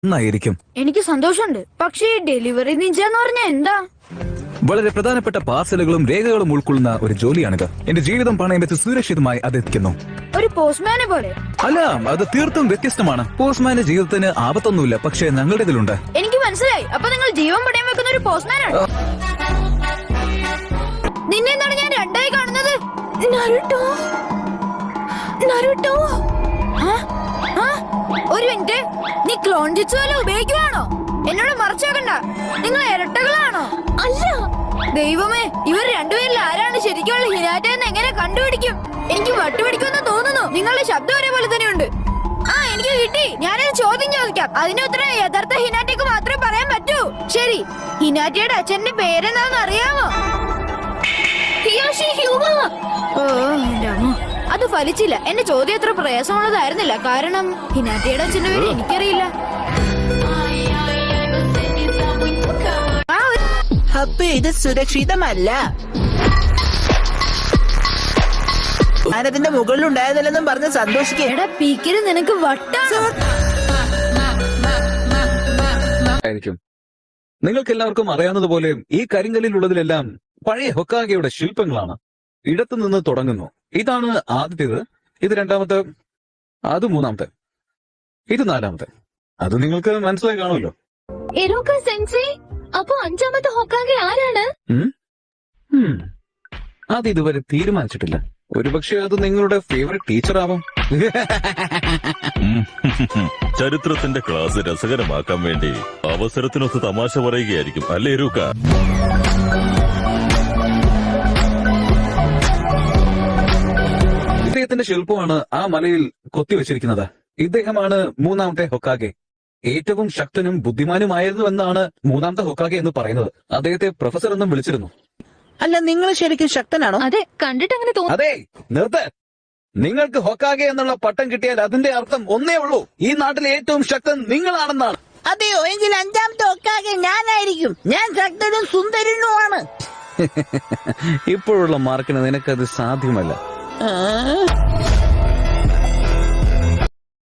നന്നായിരിക്കും. എനിക്ക് സന്തോഷമുണ്ട്. പക്ഷേ ഡെലിവറി നിഞ്ച എന്ന് പറഞ്ഞാൽ എന്താ? വളരെ പ്രധാനപ്പെട്ട പാർസലുകളും രേഖകളും ഉൾക്കൊള്ളുന്ന ഒരു ജോലിയാണിത്. എന്റെ ജീവിതം പണയം വെച്ച് സുരക്ഷിതമായി അതെത്തിക്കുന്നു. ഒരു പോസ്റ്റ്മാനെ പോലെ? അല്ല, അത് തീർത്തും വ്യത്യസ്തമാണ്. പോസ്റ്റ്മാന്റെ ജീവിതത്തിന് ആപത്തൊന്നുമില്ല, പക്ഷേ ഞങ്ങളുടെ ഇതിലുണ്ട്. എനിക്ക് മനസ്സിലായി. അപ്പൊ നിങ്ങൾ ജീവൻ പണയം വെക്കുന്ന ഒരു പോസ്റ്റ്മാനാണ്. നിന്നെ എന്താണ് ഞാൻ രണ്ടായി കാണുന്നത്? നരുട്ടോ, നരുട്ടോ. ഒരു മിനിറ്റ്, നീ ക്ലോൺ ജിറ്റ്സു വല്ല ഉപയോഗിക്കുവാണോ? എന്നോട് മറച്ചാക്കണ്ട. നിങ്ങൾ ഇരട്ടകളാണോ? അല്ല. ദൈവമേ, ഇവർ രണ്ടുപേരിൽ ആരാണ് ശരിക്കുള്ള ഹിനാറ്റ എന്ന് എങ്ങനെ കണ്ടുപിടിക്കും? എനിക്ക് വട്ടുപിടിക്കുമെന്ന് തോന്നുന്നു. നിങ്ങളുടെ ശബ്ദം ഒരേപോലെ തന്നെയുണ്ട്. എനിക്ക് കിട്ടി. ഞാനൊരു ചോദ്യം ചോദിക്കാം. അതിന് ഉത്തരം യഥാർത്ഥ ഹിനാറ്റയ്ക്ക് മാത്രമേ പറയാൻ പറ്റൂ. ശരി, ഹിനാറ്റയുടെ അച്ഛന്റെ പേരെന്താന്ന് അറിയാമോ? ഓ എന്റെ അമ്മ, അത് ഫലിച്ചില്ല. എന്റെ ചോദ്യം അത്ര പ്രയാസമുള്ളതായിരുന്നില്ല. കാരണം ഹിനാറ്റയുടെ അച്ഛന്റെ പേര് എനിക്കറിയില്ല. അപ്പൊ ഇത് സുരക്ഷിതമല്ല. ഞാനതിന്റെ മുകളിൽ ഉണ്ടായതല്ലെന്നും പറഞ്ഞ് സന്തോഷിക്കേടാ. പീക്കിന് നിനക്ക് വട്ടാണ്. നിങ്ങൾക്ക് എല്ലാവർക്കും അറിയാവുന്നതുപോലെ ഈ കരിങ്കല്ലിലുള്ളതിലെല്ലാം പഴയ ഹൊക്കാഗെയുടെ ശില്പങ്ങളാണ്. ഇടത്തു നിന്ന് തുടങ്ങുന്നു. ഇതാണ് ആദ്യത്തേത്, ഇത് രണ്ടാമത്തെ, അത് മൂന്നാമത്തെ, ഇത് നാലാമത്തെ. അത് നിങ്ങൾക്ക് മനസ്സിലായി കാണുമല്ലോ. അപ്പൊ അഞ്ചാമത്തെ ഹൊക്കാഗെ ആരാണ്? അത് ഇതുവരെ തീരുമാനിച്ചിട്ടില്ല. ഒരുപക്ഷെ അത് നിങ്ങളുടെ ഫേവറേറ്റ് ടീച്ചർ ആവാം. ചരിത്രത്തിന്റെ ക്ലാസ് രസകരമാക്കാൻ വേണ്ടി അവസരത്തിനൊത്ത് തമാശ പറയുകയായിരിക്കും, അല്ലേ രൂക്ക? ഇദ്ദേഹത്തിന്റെ ശില്പമാണ് ആ മലയിൽ കൊത്തിവെച്ചിരിക്കുന്നത്. ഇദ്ദേഹമാണ് മൂന്നാമത്തെ ഹൊക്കാഗെ. ഏറ്റവും ശക്തനും ബുദ്ധിമാനുമായിരുന്നുവെന്നാണ് മൂന്നാമത്തെ ഹൊക്കാഗെ എന്ന് പറയുന്നത്. അദ്ദേഹത്തെ പ്രൊഫസർ എന്നും വിളിച്ചിരുന്നു. അല്ല, നിങ്ങൾ ശരിക്കും ശക്തനാണോ? അതെ, കണ്ടിട്ട് അങ്ങനെ തോന്നുന്നു. അതെ, നിർത്ത്. നിങ്ങൾക്ക് ഹൊക്കാഗെ എന്നുള്ള പട്ടം കിട്ടിയാൽ അതിന്റെ അർത്ഥം ഒന്നേ ഉള്ളൂ, ഈ നാട്ടിലെ ഏറ്റവും ശക്തൻ നിങ്ങളാണെന്നാണ്. അതെയോ? എങ്കിൽ അഞ്ചാമത്തെ ഹൊക്കാഗെ ഞാനായിരിക്കും. ഞാൻ ശക്തനും സുന്ദരനുമാണ്. ഇപ്പോഴുള്ള മാർക്കിന് നിനക്കത് സാധ്യമല്ല.